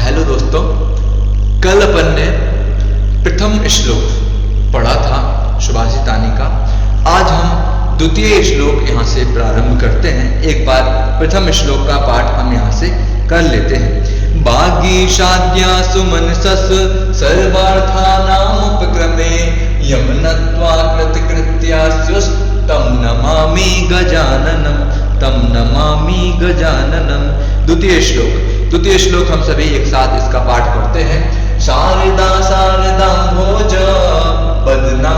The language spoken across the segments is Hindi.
हेलो दोस्तों, कल अपन ने प्रथम श्लोक पढ़ा था सुभाषितानी का। आज हम द्वितीय श्लोक यहाँ से प्रारंभ करते हैं। एक बार प्रथम श्लोक का पाठ हम यहाँ से कर लेते हैं। भागीशाद्या सुमनसस सर्वार्थानामुपक्रमे यमनत्वा कृतकृत्यास्युस्तम नमामि गजाननम, तम नमामि गजाननम। द्वितीय श्लोक हम सभी एक साथ इसका पाठ करते हैं। शारदा शारदाम्भोज बदना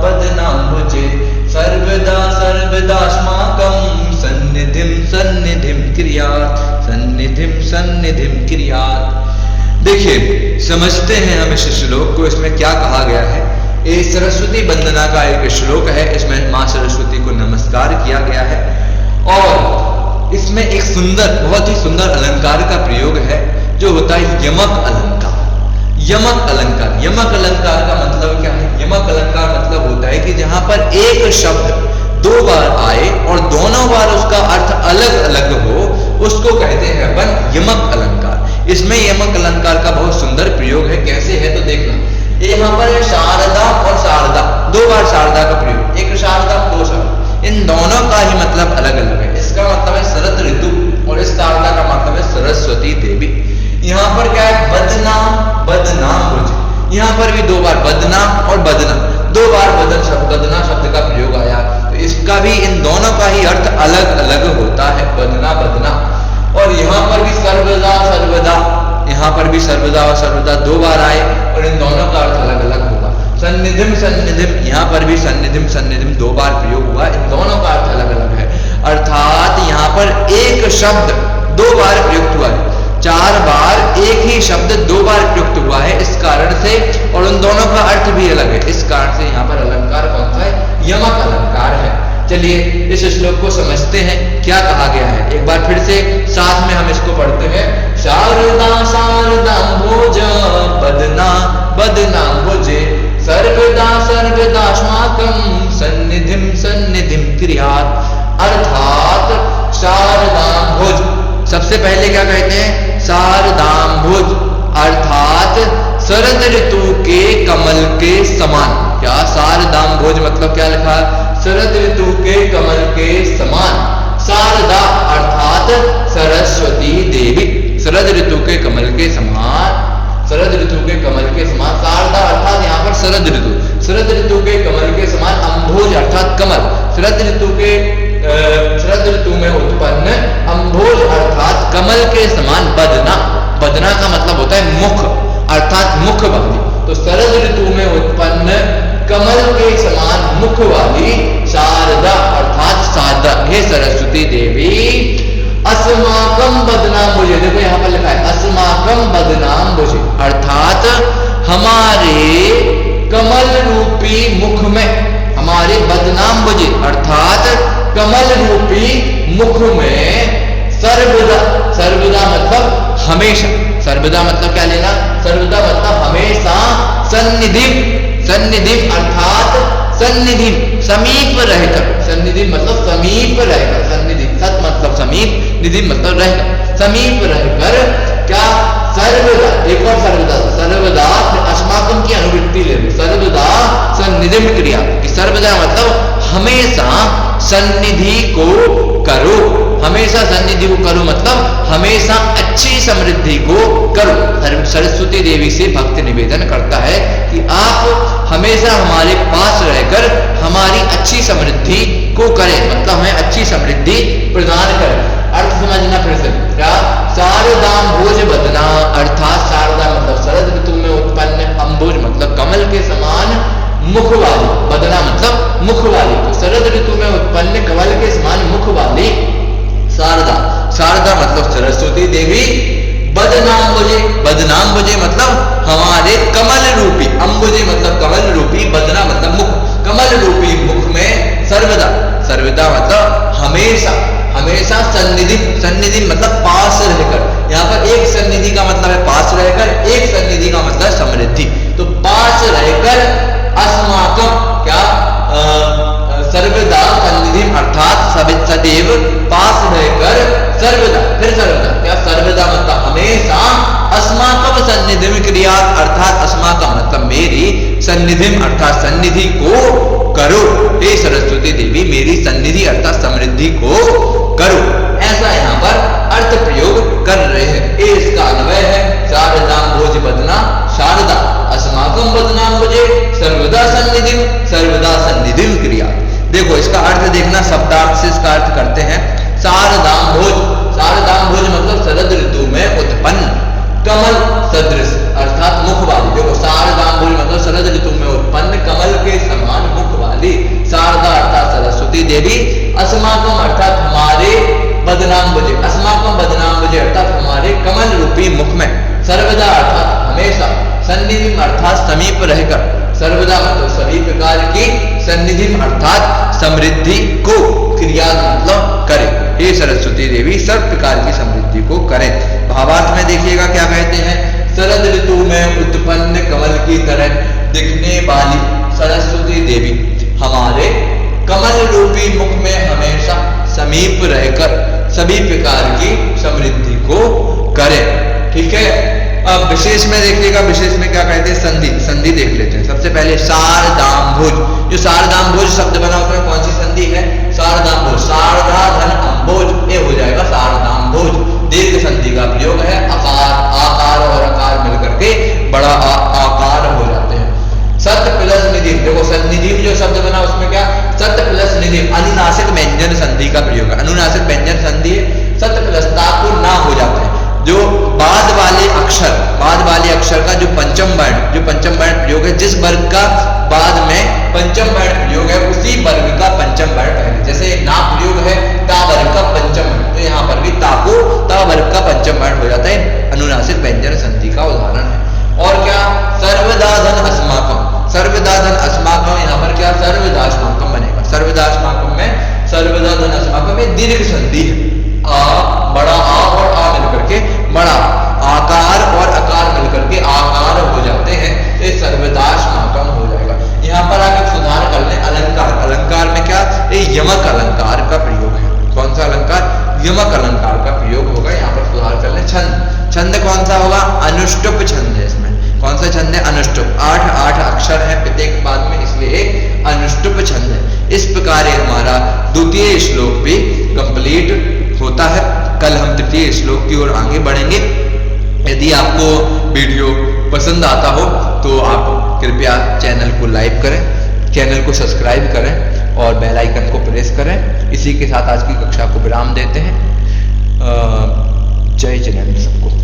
बदनाम्भुजे सर्वदा सर्वदास्माकं सन्निधिं सन्निधिं क्रियात्, सन्निधिं सन्निधिं क्रियात्। देखिए, समझते हैं हम इस श्लोक को। इसमें क्या कहा गया है? ये सरस्वती वंदना का एक श्लोक है। इसमें माँ सरस्वती को नमस्कार किया गया है और इसमें एक सुंदर, बहुत ही सुंदर अलंकार का प्रयोग है जो होता है यमक अलंकार। यमक अलंकार, यमक अलंकार का मतलब क्या है? यमक अलंकार मतलब होता है कि जहां पर एक शब्द दो बार आए और दोनों बार उसका अर्थ अलग अलग हो, उसको कहते हैं अपन यमक अलंकार। इसमें यमक अलंकार का बहुत सुंदर प्रयोग है। कैसे है तो देखना। यहाँ पर शारदा और शारदा, दो बार शारदा का प्रयोग, एक शारदा दो शारदा, इन दोनों का ही मतलब अलग अलग है। इसका मतलब है शरद ऋतु और इस शारदा का मतलब है सरस्वती देवी। यहाँ पर क्या है? बदना बदनाम। यहाँ पर भी दो बार बदना और बदना, दो बार बदना शब्द का प्रयोग आया। तो इसका भी, इन दोनों का ही अर्थ अलग अलग होता है, बदना बदना। और यहाँ पर भी सर्वदा सर्वदा, यहाँ पर भी सर्वदा और सर्वदा दो बार आए और इन दोनों का अर्थ अलग अलग होगा। सन्निधिम सन्निधिम, यहाँ पर भी सन्निधिम सन्निधिम दो बार प्रयोग हुआ, इन दोनों का अर्थ अलग अलग है। अर्थात यहाँ पर एक शब्द दो बार प्रयुक्त हुआ है, चार बार एक ही शब्द दो बार प्रयुक्त हुआ है इस कारण से, और उन दोनों का अर्थ भी अलग है। इस कारण से यहाँ पर अलंकार कौन सा है? यमक अलंकार है। चलिए इस श्लोक को समझते हैं, क्या कहा गया है। एक बार फिर से साथ में हम इसको पढ़ते हैं। शारदा शारदाम्भोज बदना बदनाम्भुजे सर्वदा सर्वदास्माकं सन्निधिं सन्निधिं क्रियात्। अर्थात शारदाम्भुज, सबसे पहले क्या कहते हैं? शारदाम्भुज अर्थात शरद ऋतु के कमल के समान। क्या शारदाम्भुज मतलब क्या लिखा? शरद ऋतु के कमल के समान। शारदा अर्थात सरस्वती देवी, शरद ऋतु के कमल के समान, शरद ऋतु के कमल के समान। शारदा अर्थात यहाँ पर शरद ऋतु, शरद ऋतु के कमल के समान। अम्भोज अर्थात कमल, शरद ऋतु में उत्पन्न अम्भोज अर्थात कमल के समान। बदना, बदना का मतलब होता है मुख अर्थात मुख वाली। तो शरद ऋतु में उत्पन्न कमल के समान मुख वाली शारदा अर्थात शारदा, हे सरस्वती देवी। अस्माकम बदनाम्भुजे, देखो यहाँ पर लिखा है अस्माकम बदनाम्भुजे अर्थात हमारे कमल रूपी मुख में, हमारे बदनाम्भुजे अर्थात कमल रूपी मुख में सर्वदा, सर्वदा मतलब हमेशा, सर्वदा मतलब क्या लेना? सर्वदा मतलब हमेशा। सन्निधि, सन्निधि अर्थात सन्निधि समीप रहकर, सन्निधि मतलब समीप रहकर, सन्निधि सत मतलब समीप, निधि मतलब रहकर, समीप रहकर। क्या? सर्वदा, एक और सर्वदा, सर्वदा अस्माकम की अनुवृत्ति ले लो, सर्वदा सन्निधिम क्रिया। सर्वदा मतलब हमेशा सन्निधि को करो, हमेशा सन्निधि को करो मतलब हमेशा अच्छी समृद्धि को करो। सरस्वती देवी से भक्त निवेदन करता है कि आप हमेशा हमारे पास रहकर हमारी अच्छी समृद्धि को करें, मतलब हमें अच्छी समृद्धि प्रदान करें। अर्थ समझना फिर से। क्या? शारदाम्भोज बदना अर्थात शारदा मतलब शरद ऋतु में उत्पन्न, अम्भोज मतलब कमल के समान, मुख वाली, बदना मतलब मुख वाली। तो शरद ऋतु में उत्पन्न कमल के समान मुख वाली शारदा, शारदा मतलब सरस्वती देवी। बदनाम्भुजे, बदनाम्भुजे मतलब हमारे कमल रूपी, अम्बुजे मतलब कमल रूपी, बदना मतलब मुख, कमल रूपी मुख में सर्वदा, सर्वदा मतलब हमेशा, हमेशा सन्निधि, सन्निधि मतलब पास रहकर। यहाँ पर एक सन्निधि का मतलब है पास रहकर, एक सन्निधि का मतलब समृद्धि। तो पास रहकर अस्माकम, क्या? सर्वदा सन्निधि अर्थात सदैव पास रहकर, सर्वदा, फिर सर्वदा, क्या? सर्वदा मतलब हमेशा, अस्माकम सन्निधिम क्रियात अर्थात अस्माकं मतलब मेरी सन्निधिम अर्थात सन्निधि को करो, हे सरस्वती देवी मेरी सन्निधि अर्थात समृद्धि को करो, ऐसा यहाँ पर अर्थ प्रयोग कर रहे हैं। ये इसका अन्वय है, शारदाम भोज बदना शारदा अस्माकं बदनाम भोजे सर्वदा सन्निधिम क्रिया। देखो इसका अर्थ देखना, शब्दार्थ से इसका अर्थ करते हैं। शारदाम भोज मतलब शरद ऋतु में उत्पन्न कमल सदृश अर्थात मुख वाली। देखो शारदाम भोज मतलब शरद ऋतु में उत्पन्न कमल के समान मुख वाली शारदा अर्थात सरस्वती देवी, अस्माकं अर्थात हमारे बदनाम भुजे, अस्माकं बदनाम भुजे अर्थात हमारे कमल रूपी मुख में, सर्वदा अर्थात हमेशा, सन्निधि अर्थात समीप रहकर, सर्वदा मतलब सभी प्रकार की, सन्निधि अर्थात समृद्धि को, क्रिया मतलब करे, हे सरस्वती देवी सब प्रकार की समृद्धि को करें। भावार्थ में देखिएगा क्या कहते हैं, शरद ऋतु में उत्पन्न कमल की तरह दिखने वाली सरस्वती देवी हमारे कमल रूपी मुख में हमेशा समीप रहकर सभी प्रकार की समृद्धि को करे। ठीक है, अब विशेष में देखिएगा, विशेष में क्या कहते हैं, संधि। संधि देख लेते हैं। सबसे पहले शारदाम्भोज, जो शारदाम्भोज शब्द बना उसमें कौन सी संधि है, शारदाम्भोज, शारदा धन अम्भोज, ये हो जाएगा शारदाम्भोज। दीर्घ संधि का प्रयोग है, आकार और आकार मिलकर के बड़ा आकार हो जाते हैं। सत्य प्लस निधि, देखो सन्निधि जो शब्द बना उसमें क्या, सत्य प्लस निधि, अनुनासिक व्यंजन संधि का प्रयोग है। अनुनासिक व्यंजन संधि है, सत्य प्लस ताकु ना हो जाते हैं, जो बाद वाले अक्षर का जो पंचम वर्ण प्रयोग है, जिस वर्ग का बाद में पंचम वर्ण प्रयोग है उसी वर्ग का पंचम वर्ण पहले, जैसे ना प्रयोग है ता वर्ग का पंचम वर्ण, तो यहाँ पर भी ताको ता वर्ग का पंचम वर्ण हो जाता है, अनुनासिक व्यंजन संधि का उदाहरण है। और क्या, सर्वदा धन अस्माकं, सर्वदा धन अस्माकं, यहाँ पर क्या सर्वदास्माकं बनेगा, सर्वदास्माकं में सर्वदा धन अस्माकं में दीर्घ संधि है, बड़ा आ और आ मिलकर के बड़ा, आकार और आकार मिलकर के आकार हो जाते हैं, ये सर्वदास्माकं हो जाएगा। यहाँ पर आप एक सुधार कर लें, अलंकार, अलंकार में क्या, ये यमक अलंकार का प्रयोग है। कौन सा अलंकार, यमक अलंकार का प्रयोग होगा, यहाँ पर सुधार कर लें। छंद, छंद कौन सा होगा, अनुष्टुप छंद है इसमें। कौन सा छंद है, अनुष्टुप, 8 अक्षर है प्रत्येक पाद में, इसलिए एक अनुष्टुप छंद है। इस प्रकार हमारा द्वितीय श्लोक भी कंप्लीट होता है। कल हम तृतीय श्लोक की ओर आगे बढ़ेंगे। यदि आपको वीडियो पसंद आता हो तो आप कृपया चैनल को लाइक करें, चैनल को सब्सक्राइब करें और बेल आइकन को प्रेस करें। इसी के साथ आज की कक्षा को विराम देते हैं। जय जिनेंद्र सबको।